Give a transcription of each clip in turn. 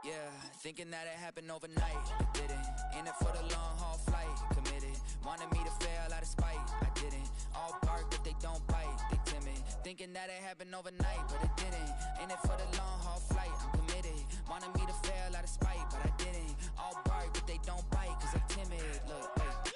Yeah, thinking that it happened overnight, it didn't. In it for the long haul flight, committed. Wanted me to fail out of spite, I didn't. All bark but they don't bite, they timid. Thinking that it happened overnight, but it didn't. In it for the long haul flight, I'm committed. Wanted me to fail out of spite, but I didn't. All bark but they don't bite, cause I'm timid. Look, hey.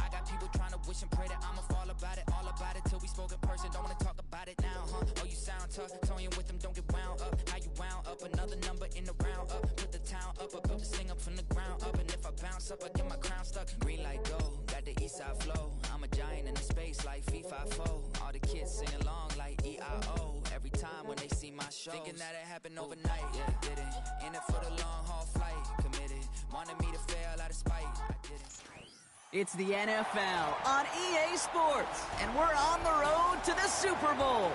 I got people trying to wish and pray that I'ma fall about it, all about it till we spoke in person. Don't wanna talk about it now, huh? Oh, you sound tough, toying with them, don't get wound up. How you wound up, another number in the round up. Put the town up, I built this thing up from the ground up. And if I bounce up, I get my crown stuck. Green light go, got the east side flow. I'm a giant in the space like FIFA4. All the kids sing along like EIO. Every time when they see my show, thinking that it happened overnight, yeah, didn't. In it for the long haul flight, committed. Wanted me to fail out of spite, I didn't. It's the NFL on EA Sports, and we're on the road to the Super Bowl.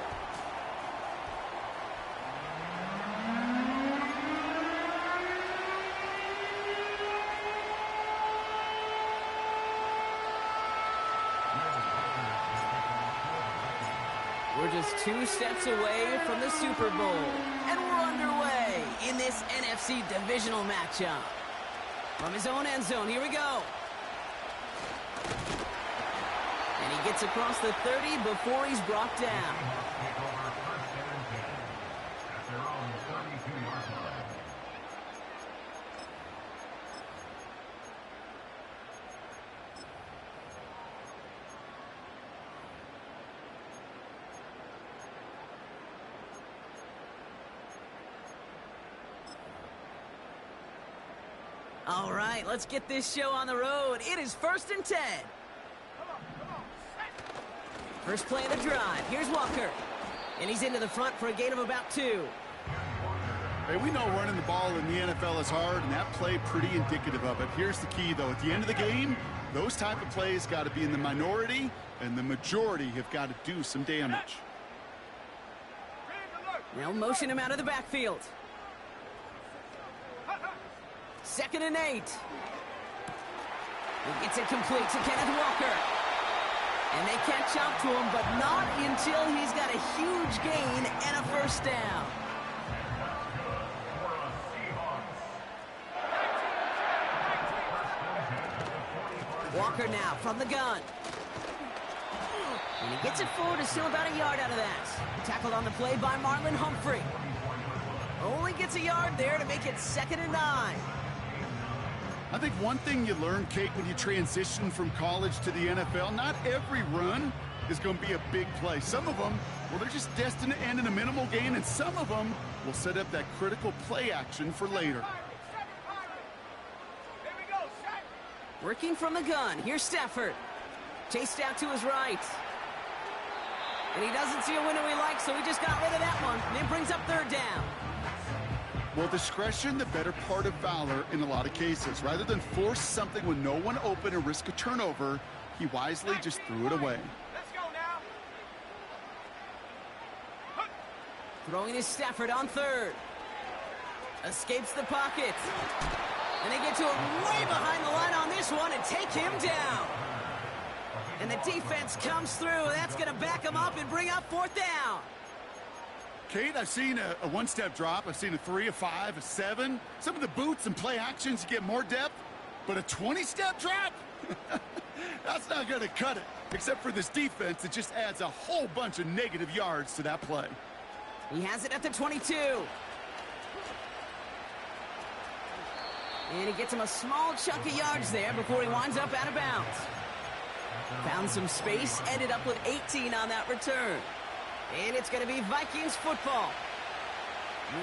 We're just 2 steps away from the Super Bowl, and we're underway in this NFC Divisional matchup. From his own end zone, here we go. And he gets across the 30 before he's brought down. All right, let's get this show on the road. It is 1st and 10. First play of the drive. Here's Walker. And he's into the front for a gain of about 2. Hey, we know running the ball in the NFL is hard, and that play pretty indicative of it. Here's the key, though. At the end of the game, those type of plays got to be in the minority, and the majority have got to do some damage. They'll motion him out of the backfield. 2nd and 8. He gets it complete to Kenneth Walker. And they catch up to him, but not until he's got a huge gain and a first down. Walker now from the gun. And he gets it forward to still about a yard out of that. Tackled on the play by Marlon Humphrey. Only gets a yard there to make it 2nd and 9. I think one thing you learn, Kate, when you transition from college to the NFL, not every run is going to be a big play. Some of them, well, they're just destined to end in a minimal gain, and some of them will set up that critical play action for later. Working from the gun, here's Stafford. Chased out to his right. And he doesn't see a window he likes, so he just got rid of that one. And it brings up 3rd down. Well, discretion, the better part of valor in a lot of cases. Rather than force something with no one open and risk a turnover, he wisely just threw it away. Let's go now. Throwing is Stafford on 3rd. Escapes the pocket. And they get to him way behind the line on this one and take him down. And the defense comes through. That's going to back him up and bring up 4th down. Kate, I've seen a one-step drop. I've seen a 3, a 5, a 7. Some of the boots and play actions, you get more depth. But a 20-step drop? That's not going to cut it. Except for this defense, it just adds a whole bunch of negative yards to that play. He has it at the 22. And he gets him a small chunk of yards there before he winds up out of bounds. Found some space, ended up with 18 on that return. And it's going to be Vikings football.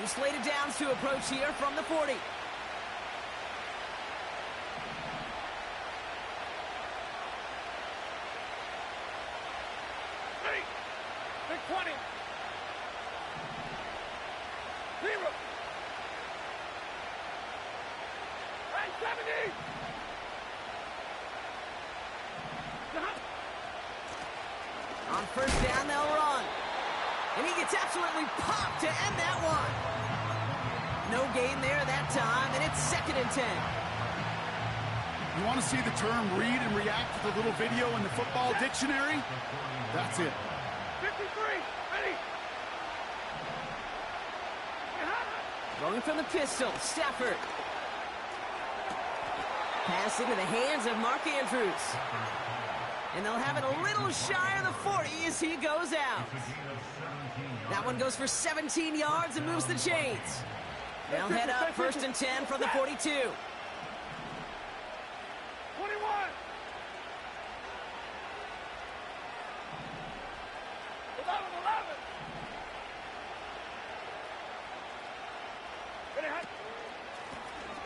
New slated downs to approach here from the 40. Ready. Big 20. 0. Right 70. On 1st down, they'll run. And he gets absolutely popped to end that one. No gain there that time, and it's 2nd and 10. You want to see the term read and react to the little video in the football dictionary? That's it. 53. Ready. Throwing from the pistol, Stafford. Pass into the hands of Mark Andrews. And they'll have it a little shy of the 40 as he goes out. That one goes for 17 yards and moves the chains. They'll head up 1st and 10 from the 42. 21.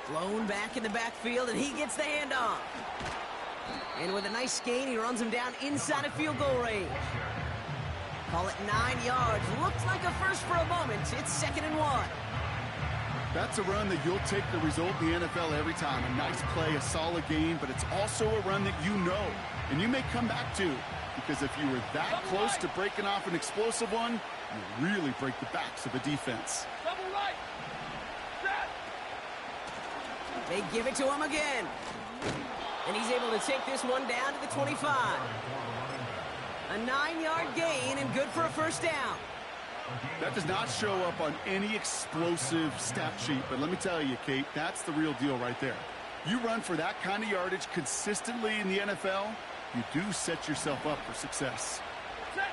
Blown back in the backfield, and he gets the handoff. And with a nice gain, he runs him down inside of field goal range. Call it 9 yards. Looks like a first for a moment. It's 2nd and 1. That's a run that you'll take the result in the NFL every time. A nice play, a solid game, but it's also a run that you know, and you may come back to, because if you were that close to breaking off an explosive one, you really break the backs of a defense. Double right. Set. They give it to him again. And he's able to take this one down to the 25. A 9-yard gain and good for a first down. That does not show up on any explosive stat sheet, but let me tell you, Kate, that's the real deal right there. You run for that kind of yardage consistently in the NFL, you do set yourself up for success. Set.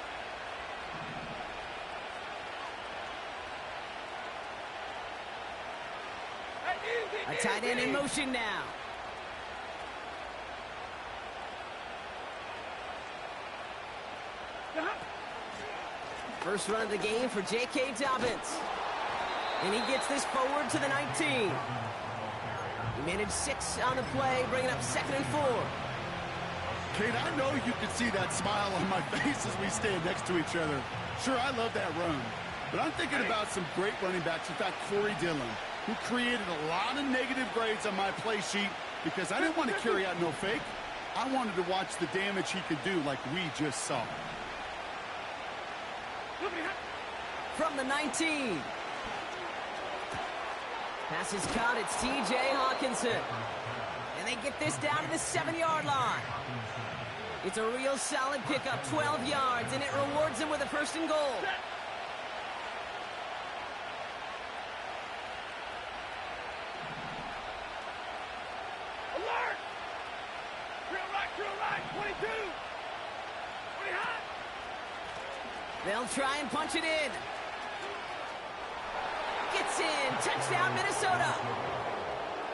A tight end in motion now. First run of the game for J.K. Dobbins. And he gets this forward to the 19. He managed 6 on the play, bringing up 2nd and 4. Kate, I know you can see that smile on my face as we stand next to each other. Sure, I love that run. But I'm thinking about some great running backs. In fact, Corey Dillon, who created a lot of negative grades on my play sheet because I didn't want to carry out no fake. I wanted to watch the damage he could do like we just saw. From the 19. Pass is caught. It's T.J. Hawkinson. And they get this down to the 7-yard line. It's a real solid pickup, 12 yards, and it rewards him with a 1st and goal. Alert! Drill right, 22. 20 hot. They'll try and punch it in. Gets in. Touchdown, Minnesota.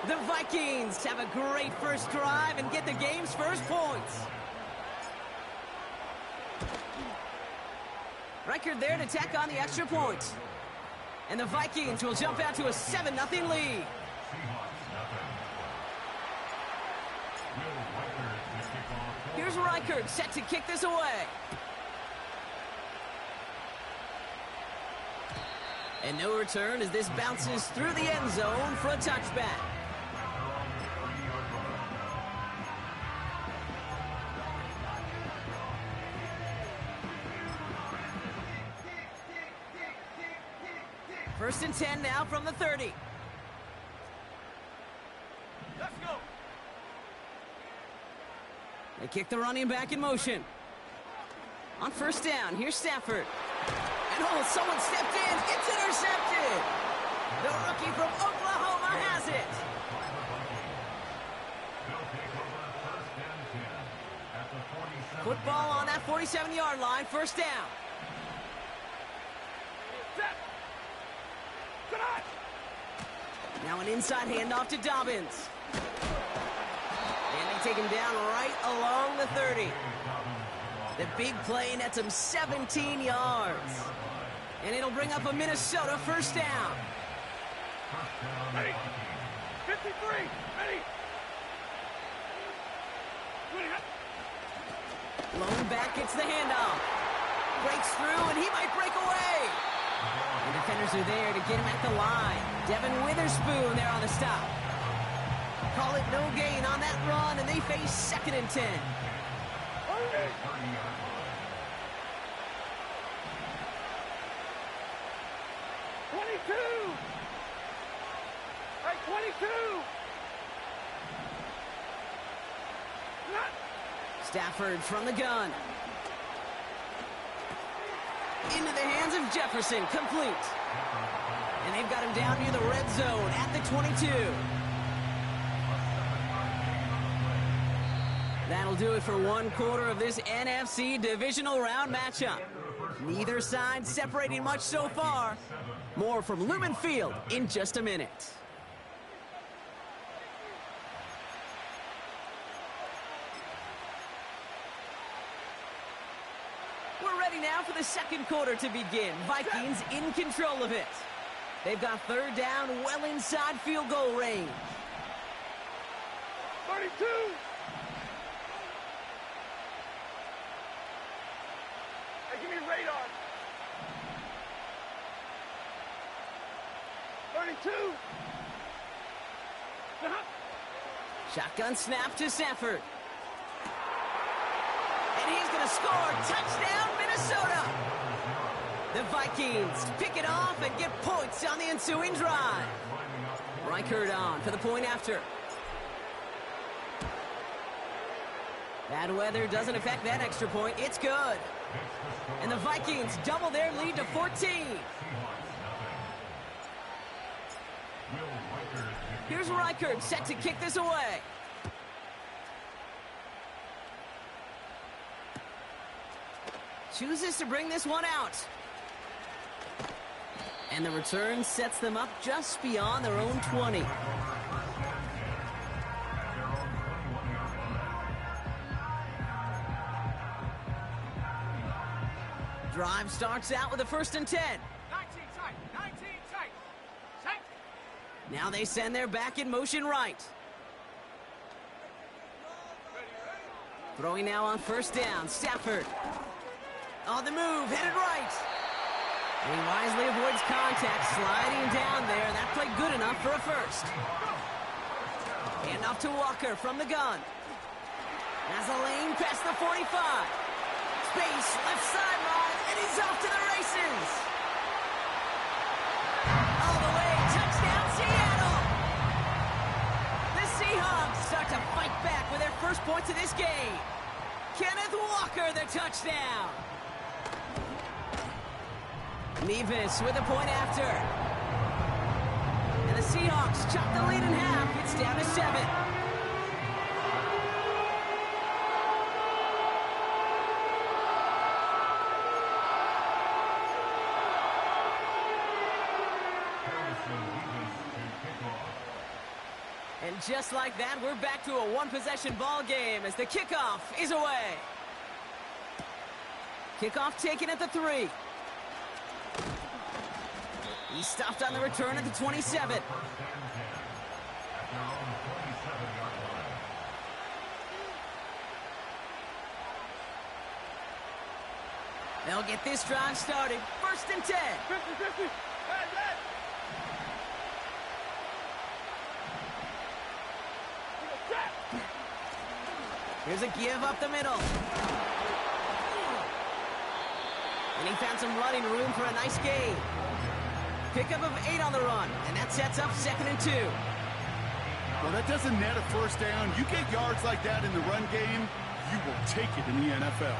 The Vikings have a great first drive and get the game's first points. Record there to tack on the extra points. And the Vikings will jump out to a 7-0 lead. Here's Reichert set to kick this away. And no return as this bounces through the end zone for a touchback. First and 10 now from the 30. Let's go. They kick the running back in motion. On first down, here's Stafford. And oh, someone stepped in. It's intercepted. The rookie from Oklahoma has it. Football on that 47-yard line, first down. Set. Now an inside handoff to Dobbins. And they take him down right along the 30. The big play nets him 17 yards. And it'll bring up a Minnesota first down. Ready. 53. Ready. Blown back, gets the handoff. Breaks through, and he might break away. The defenders are there to get him at the line. Devin Witherspoon there on the stop. Call it no gain on that run, and they face 2nd and 10. Okay. 22. Right, 22. Stafford from the gun. Into the hands of Jefferson, complete. And they've got him down near the red zone at the 22. That'll do it for one quarter of this NFC Divisional Round matchup. Neither side separating much so far. More from Lumen Field in just a minute. We're ready now for the second quarter to begin. Vikings in control of it. They've got third down well inside field goal range. 32. Hey, give me radar. 32. Shotgun snap to Sanford. And he's going to score. Touchdown, Minnesota. The Vikings pick it off and get points on the ensuing drive. Reichert on for the point after. Bad weather doesn't affect that extra point. It's good. And the Vikings double their lead to 14. Here's Reichert set to kick this away. Chooses to bring this one out. And the return sets them up just beyond their own 20. Drive starts out with a 1st and 10. 19 tight. 19 tight. Tight. Now they send their back in motion right. Throwing now on 1st down, Stafford. On the move, headed right. And he wisely avoids contact, sliding down there. That played good enough for a 1st. Hand off to Walker from the gun. Has a lane past the 45. Space, left sideline, and he's off to the races. All the way, touchdown Seattle. The Seahawks start to fight back with their first points of this game. Kenneth Walker, the touchdown. Nevis with a point after. And the Seahawks chop the lead in half. It's down to 7. And just like that, we're back to a one-possession ball game as the kickoff is away. Kickoff taken at the 3. He's stopped on the return at the 27. They'll get this drive started. 1st and 10. 50-50. Here's a give up the middle. And he found some running room for a nice gain. Pickup of 8 on the run, and that sets up 2nd and 2. Well, that doesn't net a 1st down. You get yards like that in the run game, you will take it in the NFL.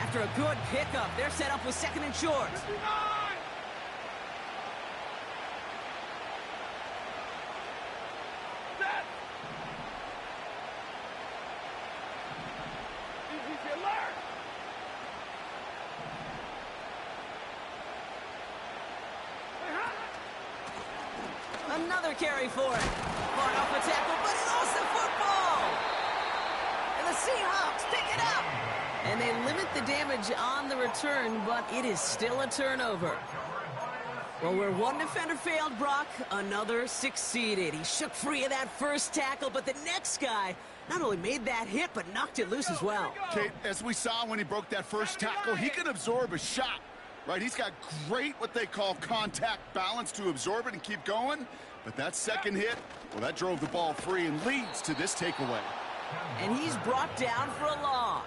After a good pickup, they're set up with 2nd and short. 59. Set. Easy alert. Another carry for it. Fought off a tackle, but he lost the football. And the Seahawks pick it up. And they limit the damage on the return, but it is still a turnover. Well, where one defender failed, Brock, another succeeded. He shook free of that first tackle, but the next guy not only made that hit, but knocked it loose as well. Kate, as we saw when he broke that first tackle, he can absorb a shot, right? He's got great, what they call contact balance to absorb it and keep going. But that second hit, well, that drove the ball free and leads to this takeaway. And he's brought down for a loss.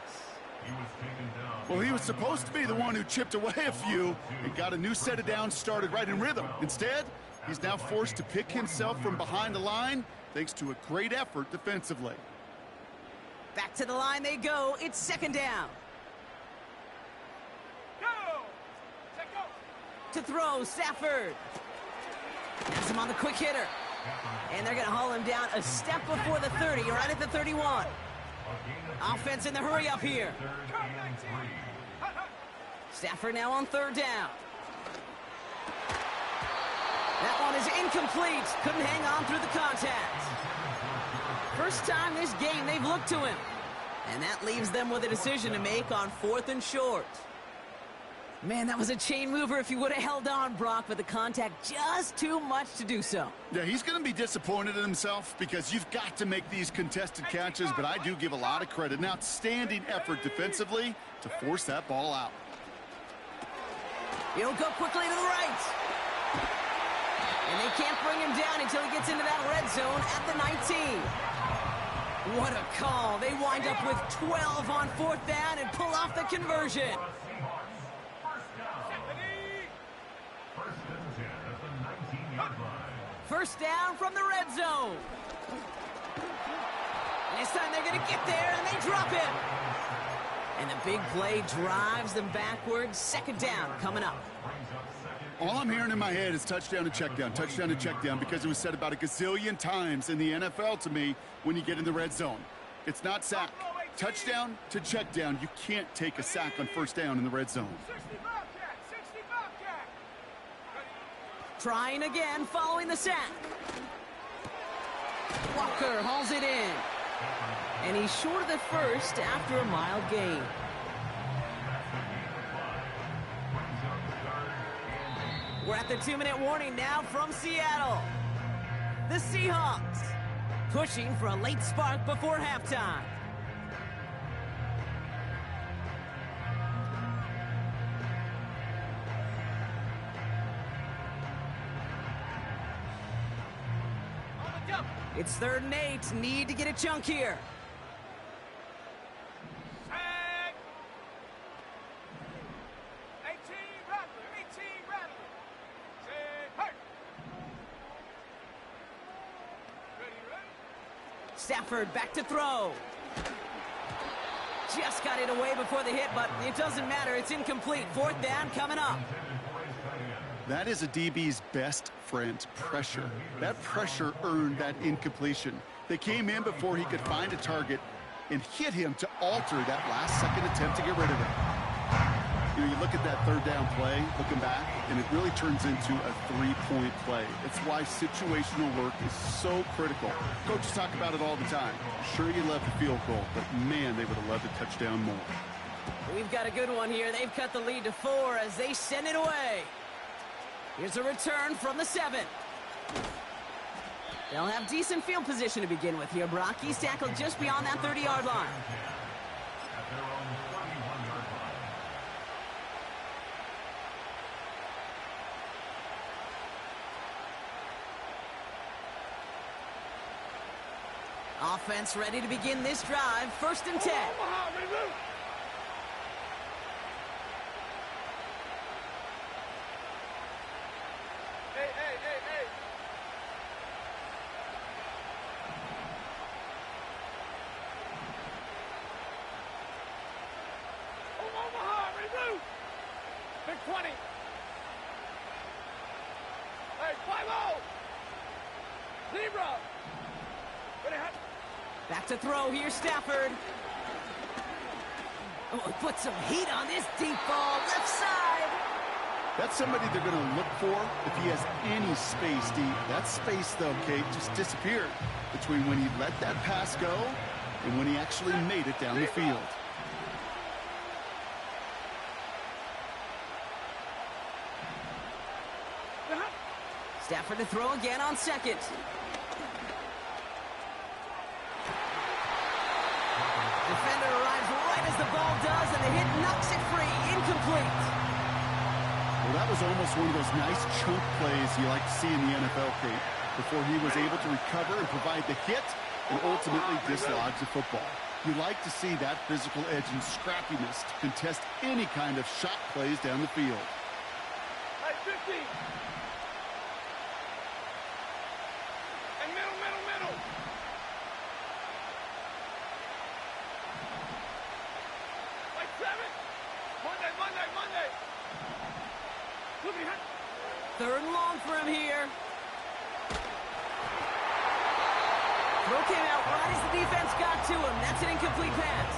Well, he was supposed to be the one who chipped away a few and got a new set of downs started right in rhythm. Instead, he's now forced to pick himself from behind the line thanks to a great effort defensively. Back to the line they go. It's 2nd down. Go. Take go. Back to throw, Stafford. Has him on the quick hitter. And they're going to haul him down a step before the 30, right at the 31. Offense in the hurry up here. Stafford now on third down. That one is incomplete. Couldn't hang on through the contact. First time this game they've looked to him. And that leaves them with a decision to make on 4th and short. Man, that was a chain mover if he would have held on, Brock, but the contact just too much to do so. Yeah, he's going to be disappointed in himself because you've got to make these contested catches, but I do give a lot of credit. An outstanding effort defensively to force that ball out. He'll go quickly to the right. And they can't bring him down until he gets into that red zone at the 19. What a call. They wind up with 12 on 4th down and pull off the conversion. First down from the red zone. And this time they're going to get there, and they drop him. And the big play drives them backwards. Second down coming up. All I'm hearing in my head is touchdown to check down, because it was said about a gazillion times in the NFL to me when you get in the red zone. It's not sack. Touchdown to check down. You can't take a sack on first down in the red zone. Trying again following the sack. Walker hauls it in. And he's short of the first after a mild gain. We're at the 2-minute warning now from Seattle. The Seahawks pushing for a late spark before halftime. It's 3rd and 8. Need to get a chunk here. Sack. 18 Rattler. Say, hey. Ready. Stafford back to throw. Just got it away before the hit, but it doesn't matter. It's incomplete. 4th down coming up. That is a DB's best friend, pressure. That pressure earned that incompletion. They came in before he could find a target and hit him to alter that last-second attempt to get rid of it. You know, you look at that 3rd down play, looking back, and it really turns into a 3-point play. It's why situational work is so critical. Coaches talk about it all the time. Sure, you love the field goal, but man, they would have loved a touchdown more. We've got a good one here. They've cut the lead to 4 as they send it away. Here's a return from the 7. They'll have decent field position to begin with here, Brock. He's tackled just beyond that 30-yard line. Offense ready to begin this drive. 1st and 10. Big 20. Hey, 5-0. Zebra. Back to throw here, Stafford. Oh, put some heat on this deep ball, left side. That's somebody they're going to look for if he has any space deep. That space, though, Kate, just disappeared between when he let that pass go and when he actually made it down the field. Stafford to throw again on 2nd. Defender arrives right as the ball does, and the hit knocks it free. Incomplete. Well, that was almost one of those nice chunk plays you like to see in the NFL, Kate, before he was able to recover and provide the hit and ultimately dislodge the football. You like to see that physical edge and scrappiness to contest any kind of shot plays down the field. Hey, 50. And middle. Like 7. Monday. Third and long for him here. Throw came out right as the defense got to him. That's an incomplete pass.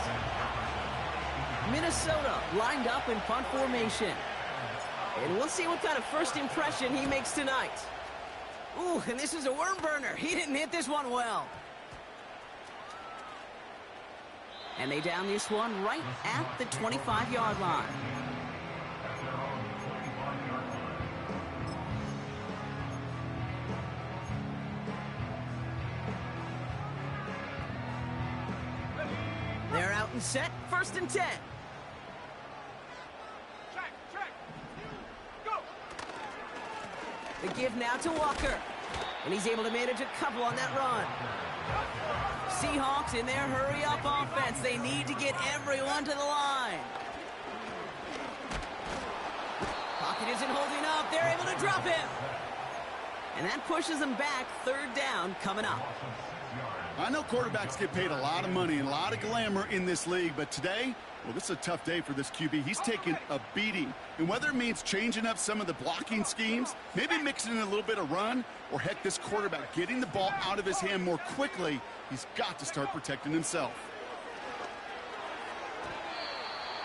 Minnesota lined up in punt formation. And we'll see what kind of first impression he makes tonight. Ooh, and this is a worm burner. He didn't hit this one well. And they down this one right at the 25-yard line. They're out and set. First and 10. The give now to Walker. And he's able to manage a couple on that run. Seahawks in their hurry-up offense. They need to get everyone to the line. Pocket isn't holding up. They're able to drop him. And that pushes them back. Third down coming up. I know quarterbacks get paid a lot of money and a lot of glamour in this league, but today, well, this is a tough day for this QB. He's taking a beating. And whether it means changing up some of the blocking schemes, maybe mixing in a little bit of run, or heck, this quarterback getting the ball out of his hand more quickly, he's got to start protecting himself.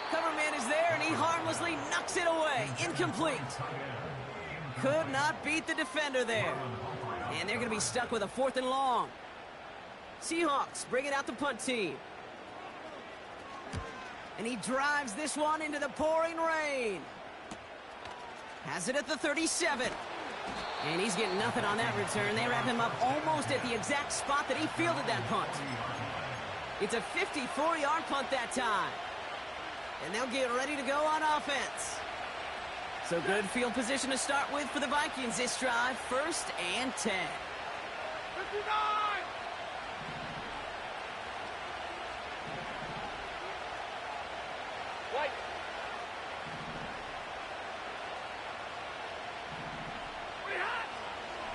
Cover man is there, and he harmlessly knocks it away. Incomplete. Could not beat the defender there. And they're going to be stuck with a 4th and long. Seahawks bringing out the punt team. And he drives this one into the pouring rain. Has it at the 37. And he's getting nothing on that return. They wrap him up almost at the exact spot that he fielded that punt. It's a 54-yard punt that time. And they'll get ready to go on offense. So good field position to start with for the Vikings this drive. 1st and 10. 59!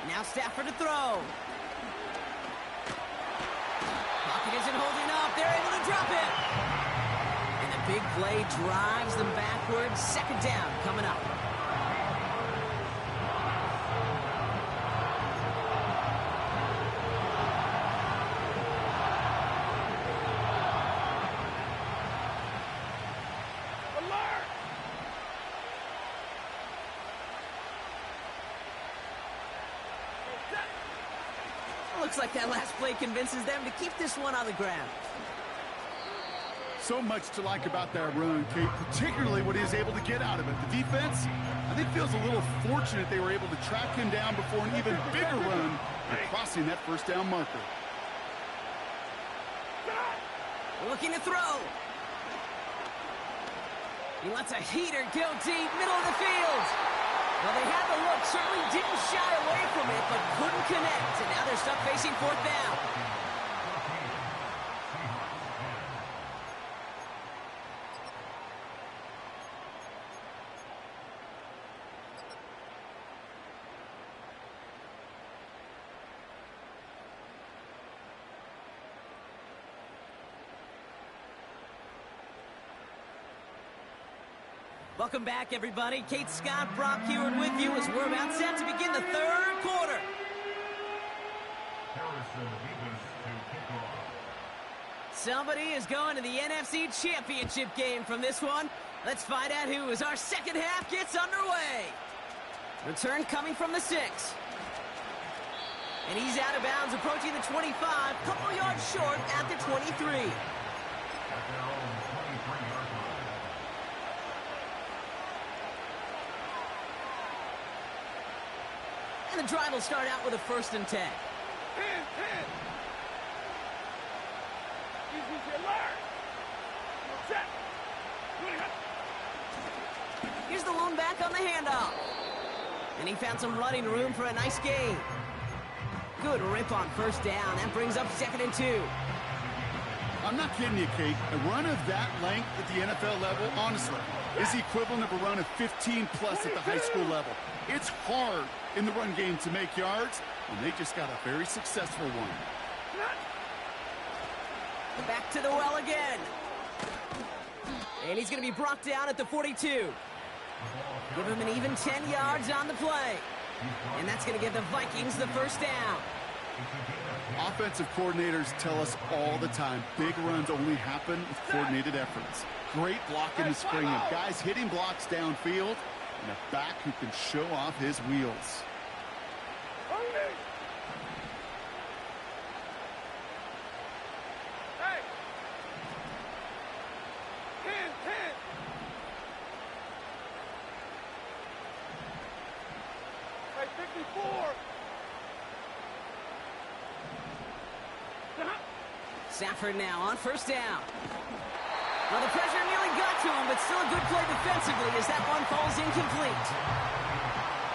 Now Stafford to throw. Pocket isn't holding up. They're able to drop it. And the big play drives them backwards. 2nd down coming up. Looks like that last play convinces them to keep this one on the ground. So much to like about that run, Kate, particularly what he was able to get out of it. The defense, I think, feels a little fortunate they were able to track him down before an even bigger run and crossing that 1st down marker. Looking to throw. He lets a heater go deep, middle of the field. Well, they had the look, certainly didn't shy away from it, but couldn't connect. And now they're stuck facing 4th down. Welcome back, everybody. Kate Scott, Brock Heward with you as we're about set to begin the 3rd quarter. Somebody is going to the NFC Championship game from this one. Let's find out who as our second half gets underway. Return coming from the 6. And he's out of bounds, approaching the 25, couple yards short at the 23. And the drive will start out with a 1st and 10. Here's the lone back on the handoff. And he found some running room for a nice gain. Good rip on 1st down. That brings up 2nd and 2. I'm not kidding you, Kate. A run of that length at the NFL level, honestly, is the equivalent of a run of 15-plus at the high school level. It's hard in the run game to make yards, and they just got a very successful one. Back to the well again. And he's going to be brought down at the 42. Give him an even 10 yards on the play. And that's going to give the Vikings the first down. Offensive coordinators tell us all the time, big runs only happen with coordinated efforts. Great blocking this spring of guys hitting blocks downfield and a back who can show off his wheels. Stafford now on first down. Well, the pressure nearly got to him, but still a good play defensively as that one falls incomplete.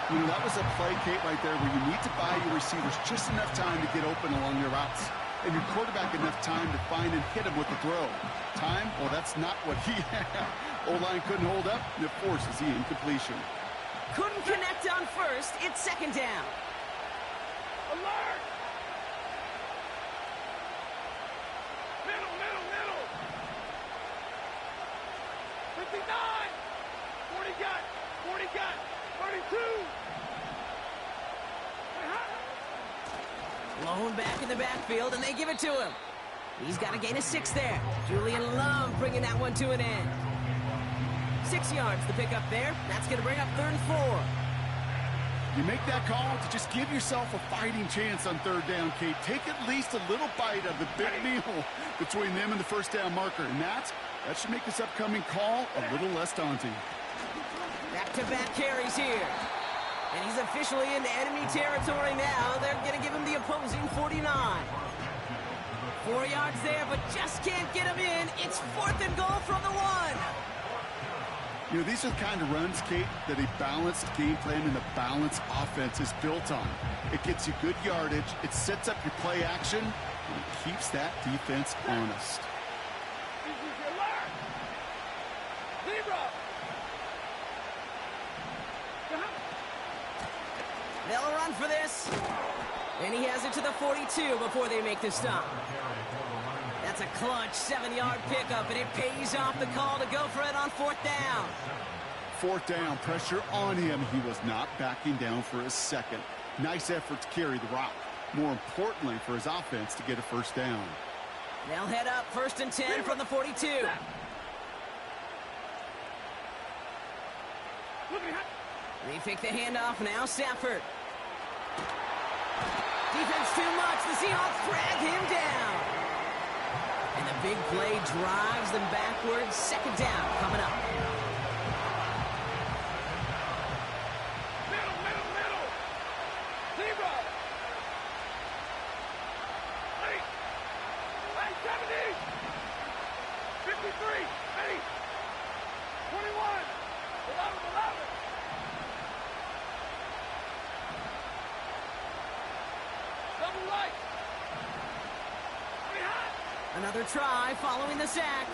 You know, that was a play, Kate, right there where you need to buy your receivers just enough time to get open along your routes. And your quarterback enough time to find and hit him with the throw. Time? Well, that's not what he had. O-line couldn't hold up, and it forces the incompletion. Couldn't connect on first. It's second down. Alert! Middle! 59! 40 got! 32! Blown back in the backfield, and they give it to him. He's got a gain of 6 there. Julian Love bringing that one to an end. 6 yards to pick up there. That's going to bring up 3rd and 4. You make that call to just give yourself a fighting chance on 3rd down, Kate. Take at least a little bite of the big meal between them and the first down marker. And that should make this upcoming call a little less daunting. Back-to-back carries here. And he's officially into enemy territory now. They're going to give him the opposing 49. 4 yards there, but just can't get him in. It's 4th and goal from the 1. You know, these are the kind of runs, Kate, that a balanced game plan and a balanced offense is built on. It gets you good yardage, it sets up your play action, and it keeps that defense honest. They'll run for this. And he has it to the 42 before they make the stop. That's a clutch 7-yard pickup, and it pays off the call to go for it on 4th down. 4th down, pressure on him. He was not backing down for a second. Nice effort to carry the rock. More importantly for his offense to get a first down. They'll head up 1st and 10 from the 42. They pick the handoff now, Stafford. Defense too much. The Seahawks drag him down. And the big play drives them backwards. 2nd down coming up. Middle. 0. 70. 53. 8. 21. 11. Double right. Another try following the sack.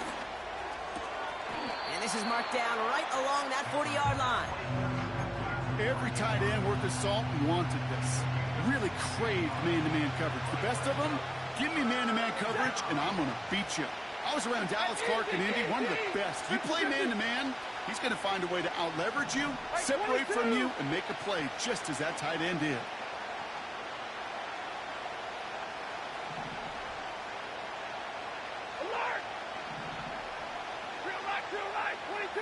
And this is marked down right along that 40-yard line. Every tight end worth his salt wanted this. Really craved man-to-man coverage. The best of them, give me man-to-man coverage, and I'm going to beat you. I was around Dallas Clark and Indy, one of the best. You play man-to-man, he's going to find a way to out-leverage you, separate from you, and make a play just as that tight end did. Alert! Drill right, 22!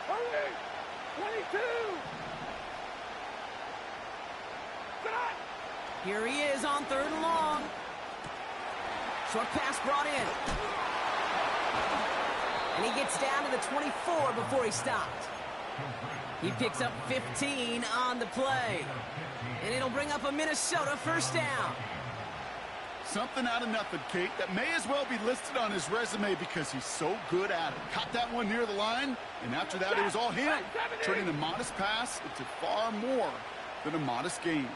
Hurry! 22! Here he is on 3rd and long. Short pass brought in. And he gets down to the 24 before he stopped. He picks up 15 on the play. And it'll bring up a Minnesota first down. Something out of nothing, Kate, that may as well be listed on his resume because he's so good at it. Caught that one near the line, and after that it was all him, turning a modest pass into far more than a modest game.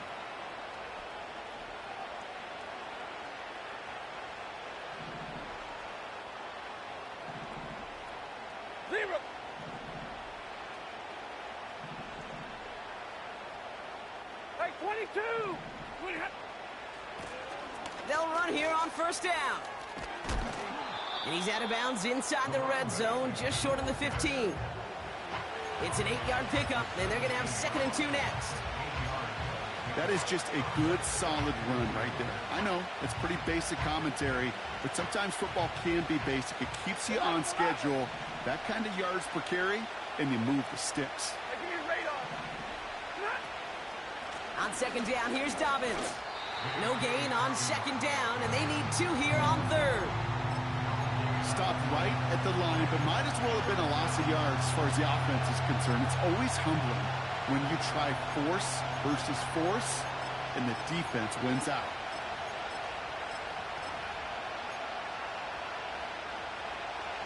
Zero. Hey, 22! They'll run here on first down. And he's out of bounds inside the red zone, just short of the 15. It's an 8-yard pickup, and they're going to have 2nd and 2 next. That is just a good, solid run right there. I know, it's pretty basic commentary, but sometimes football can be basic. It keeps you on schedule, that kind of yards per carry, and you move the sticks. On 2nd down, here's Dobbins. No gain on 2nd down, and they need 2 here on 3rd. Stopped right at the line, but might as well have been a loss of yards as far as the offense is concerned. It's always humbling when you try force versus force, and the defense wins out.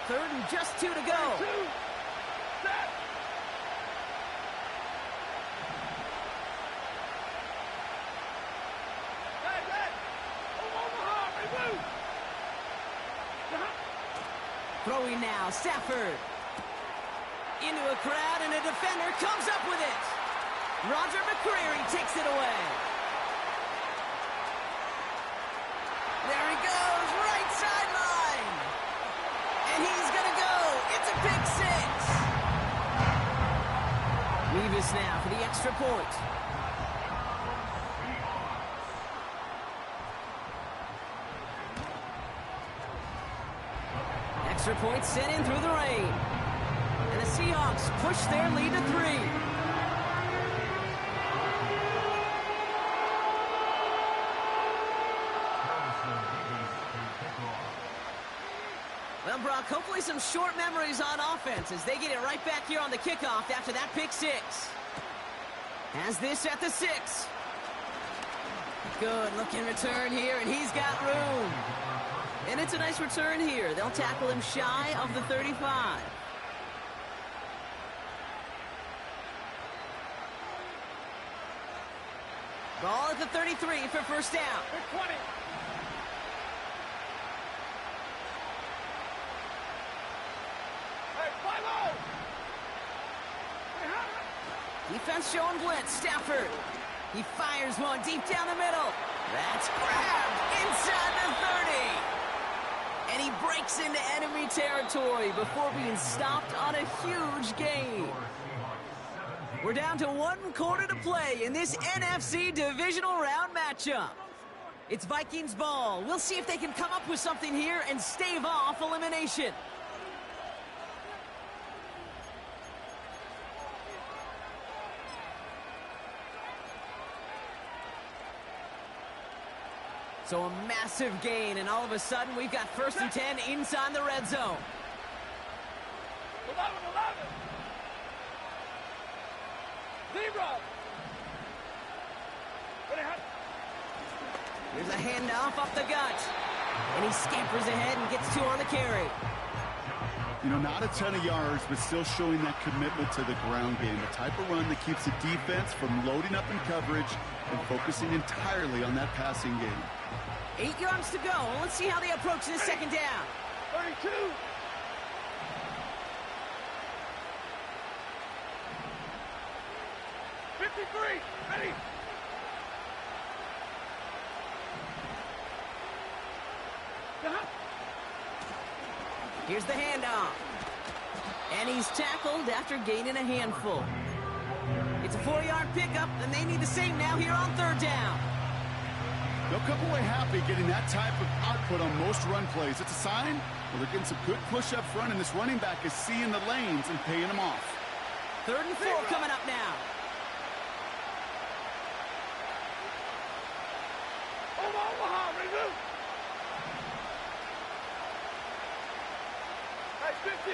Third and just 2 to go. Throwing now, Stafford. Into a crowd, and a defender comes up with it. Roger McCreary takes it away. There he goes, right sideline. And he's going to go. It's a pick 6. Levis now for the extra point. Extra point sent in through the rain. And the Seahawks push their lead to 3. Well, Brock, hopefully some short memories on offense as they get it right back here on the kickoff after that pick 6. Has this at the 6. Good looking return here, and he's got room. And it's a nice return here. They'll tackle him shy of the 35. Ball at the 33 for first down. 20. Hey, fly low. Defense showing blitz. Stafford. He fires one deep down the middle. That's grabbed inside the 30. And he breaks into enemy territory before being stopped on a huge gain. We're down to 1 quarter to play in this NFC Divisional Round matchup. It's Vikings ball. We'll see if they can come up with something here and stave off elimination. So a massive gain, and all of a sudden we've got 1st and 10 inside the red zone. 11. 0. Here's a handoff up the gut. And he scampers ahead and gets 2 on the carry. You know, not a ton of yards, but still showing that commitment to the ground game. The type of run that keeps the defense from loading up in coverage and focusing entirely on that passing game. 8 yards to go. Let's see how they approach this 2nd down. 32. 53. Ready. Here's the handoff. And he's tackled after gaining a handful. It's a 4-yard pickup, and they need the same now here on 3rd down. They'll come away happy getting that type of output on most run plays. It's a sign well, they're getting some good push up front, and this running back is seeing the lanes and paying them off. 3rd and 4 coming up now. Omaha, remove. Hey, 50.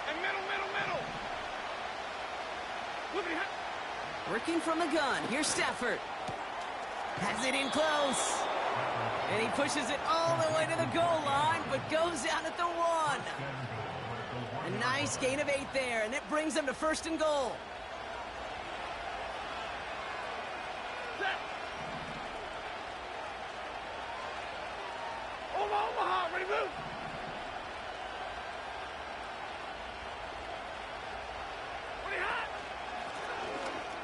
And middle. Look at him. Working from the gun. Here's Stafford. Has it in close. And he pushes it all the way to the goal line, but goes out at the 1. A nice gain of 8 there, and it brings them to 1st and goal. Set. Omaha, ready, move.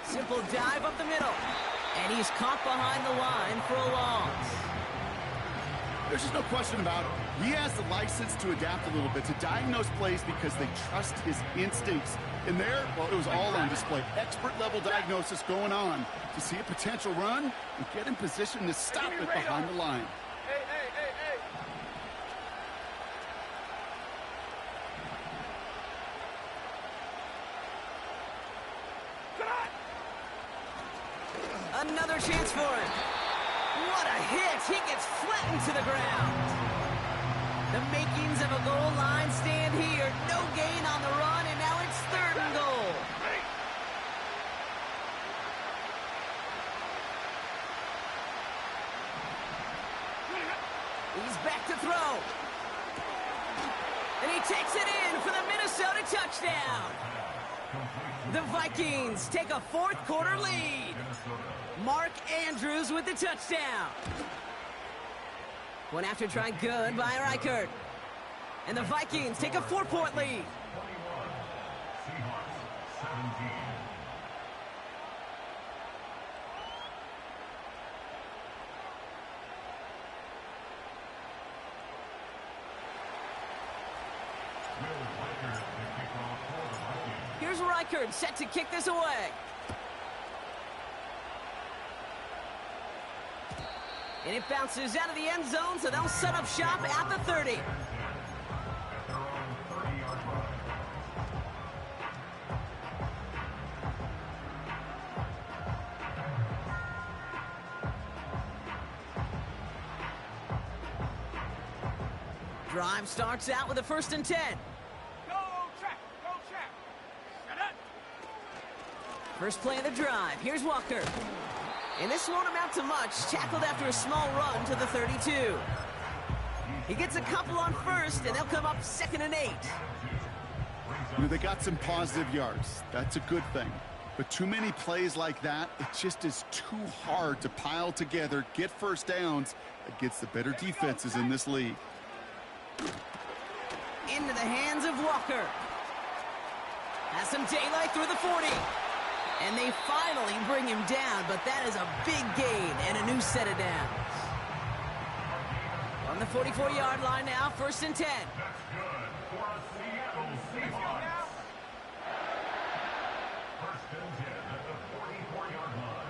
Simple dive up the middle. And he's caught behind the line for a loss. There's just no question about it. He has the license to adapt a little bit, to diagnose plays because they trust his instincts. And there, well, it was all on display. Expert-level diagnosis going on to see a potential run and get in position to stop it behind the line. Another chance for him. What a hit! He gets flattened to the ground. The makings of a goal line stand here. No gain on the run, and now it's 3rd and goal. He's back to throw. And he takes it in for the Minnesota touchdown. The Vikings take a 4th quarter lead. Mark Andrews with the touchdown. One after try good by Reichert. And the Vikings take a 4-point lead. Seahawks 17. Here's Reichert set to kick this away. And it bounces out of the end zone, so they'll set up shop at the 30. Drive starts out with a 1st and 10. Go check. Set it. First play of the drive. Here's Walker. And this won't amount to much. Tackled after a small run to the 32. He gets a couple on 1st, and they'll come up 2nd and 8. You know, they got some positive yards. That's a good thing. But too many plays like that, it just is too hard to pile together, get first downs against the better defenses in this league. Into the hands of Walker. Has some daylight through the 40. And they finally bring him down, but that is a big gain and a new set of downs. On the 44-yard line now, 1st and 10. That's good for a Seattle Seahawks. 1st and 10 at the 44-yard line.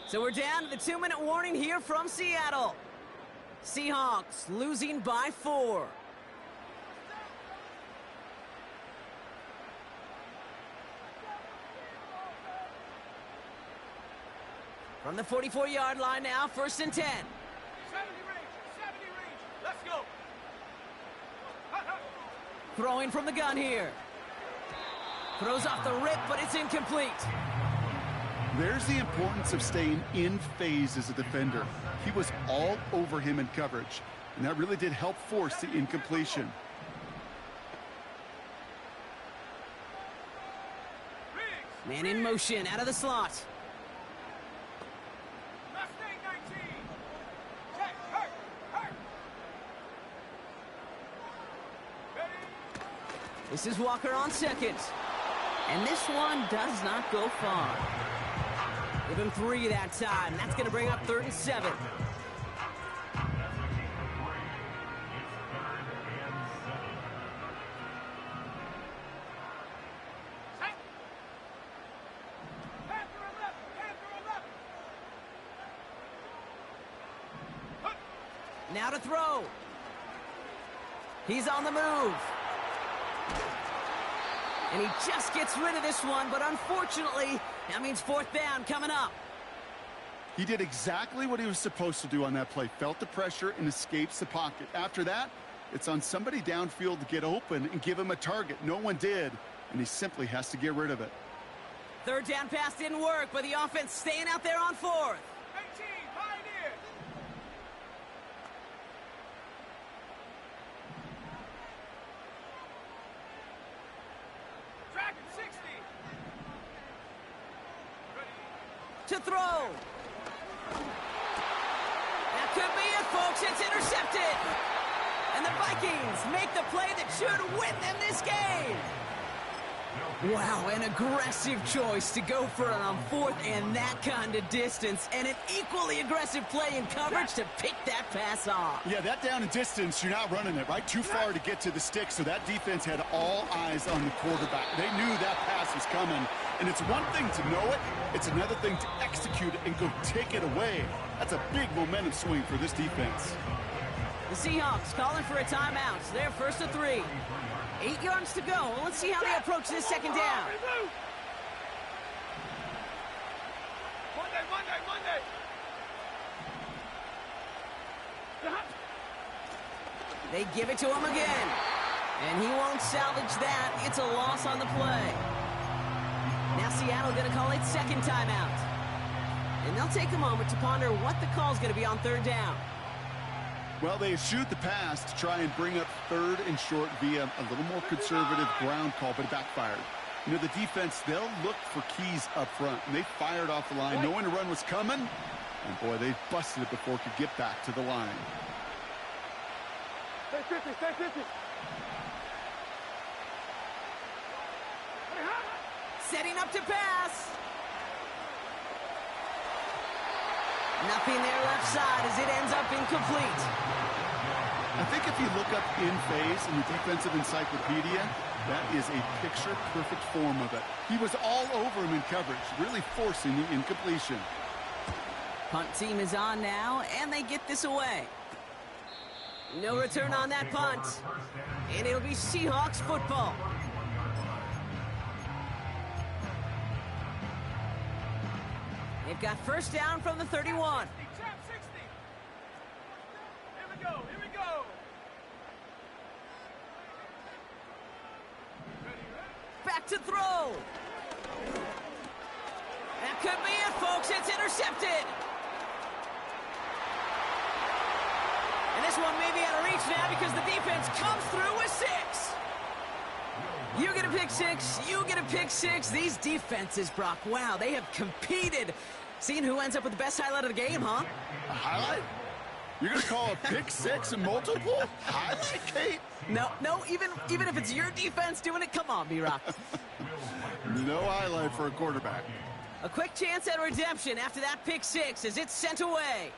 So we're down to the 2-minute warning here from Seattle. Seahawks losing by 4. From the 44-yard line now, 1st and 10. 70 range. Let's go. Throwing from the gun here. Throws off the rip, but it's incomplete. There's the importance of staying in phase as a defender. He was all over him in coverage, and that really did help force the incompletion. Man in motion, out of the slot. Mustang 19. Check. Hurt. Ready. This is Walker on 2nd. And this one does not go far. Give him 3 that time. That's going to bring up 3rd and 7. Now to throw. He's on the move. And he just gets rid of this one, but unfortunately, that means 4th down coming up. He did exactly what he was supposed to do on that play. Felt the pressure and escapes the pocket. After that, it's on somebody downfield to get open and give him a target. No one did, and he simply has to get rid of it. 3rd down pass didn't work, but the offense staying out there on 4th. 18, Pioneers. Dragon 60. to throw. That could be it, folks. It's intercepted. And the Vikings make the play that should win them this game. Wow, an aggressive choice to go for it on fourth and that kind of distance. And an equally aggressive play in coverage to pick that pass off. Yeah, that down and distance, you're not running it, right? Too far to get to the stick, so that defense had all eyes on the quarterback. They knew that pass was coming. And it's one thing to know it, it's another thing to execute it and go take it away. That's a big momentum swing for this defense. The Seahawks calling for a timeout. So they're first to 3. 8 yards to go. Let's see how they approach this second down. Monday. They give it to him again. And he won't salvage that. It's a loss on the play. Now Seattle going to call it second timeout. And they'll take a moment to ponder what the call's going to be on third down. Well, they shoot the pass to try and bring up third and short via a little more conservative ground call, but it backfired. You know, the defense, they'll look for keys up front, and they fired off the line knowing a run was coming. And, boy, they busted it before it could get back to the line. Stay 50. Setting up to pass. Nothing there left side as it ends up incomplete. I think if you look up in phase in the defensive encyclopedia, that is a picture-perfect form of it. He was all over him in coverage, really forcing the incompletion. Punt team is on now, and they get this away. No return on that punt. And it'll be Seahawks football. They've got first down from the 31. 60. Here we go. Back to throw. That could be it, folks. It's intercepted. And this one may be out of reach now because the defense comes through with 6. You get a pick 6. You get a pick 6. These defenses, Brock, wow, they have competed. Seeing who ends up with the best highlight of the game, huh? A highlight? You're going to call a pick 6 and multiple? Highlight, Kate? No, even if it's your defense doing it, come on, B-Rock. No highlight for a quarterback. A quick chance at redemption after that pick 6 as it's sent away.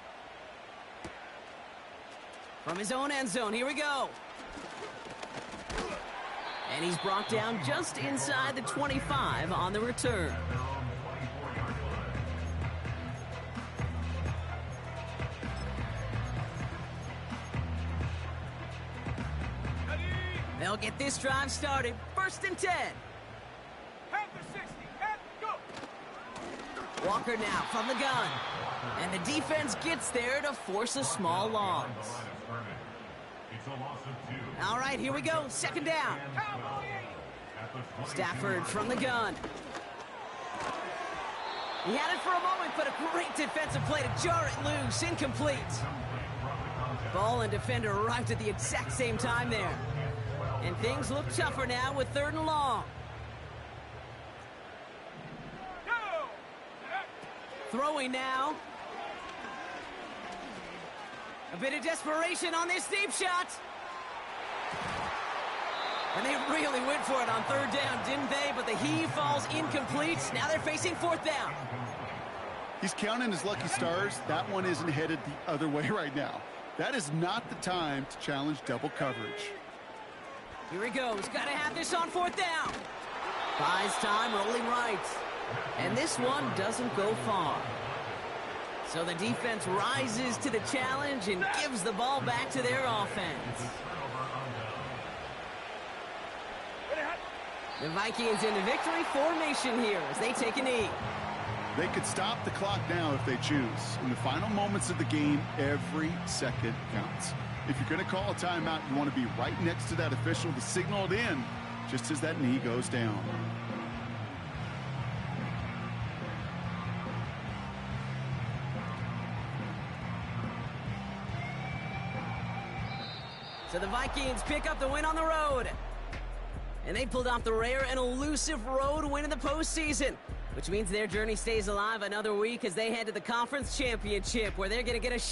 From his own end zone, here we go. And he's brought down just inside the 25 on the return. They'll get this drive started. First and 10. Head to 60. Head, go. Walker now from the gun. And the defense gets there to force a small loss. All right, here we go. Second down. Stafford from the gun. He had it for a moment, but a great defensive play to jar it loose. Incomplete. Ball and defender arrived at the exact same time there. And things look tougher now with third and long. Throwing now. A bit of desperation on this deep shot. And they really went for it on third down, didn't they? But the heave falls incomplete. Now they're facing fourth down. He's counting his lucky stars. That one isn't headed the other way right now. That is not the time to challenge double coverage. Here he goes. Got to have this on fourth down. Buys time, rolling right. And this one doesn't go far. So the defense rises to the challenge and gives the ball back to their offense. The Vikings in the victory formation here as they take a knee. They could stop the clock now if they choose. In the final moments of the game, every second counts. If you're going to call a timeout, you want to be right next to that official to signal it in just as that knee goes down. So the Vikings pick up the win on the road. And they pulled off the rare and elusive road win in the postseason. which means their journey stays alive another week as they head to the conference championship, where they're going to get a shot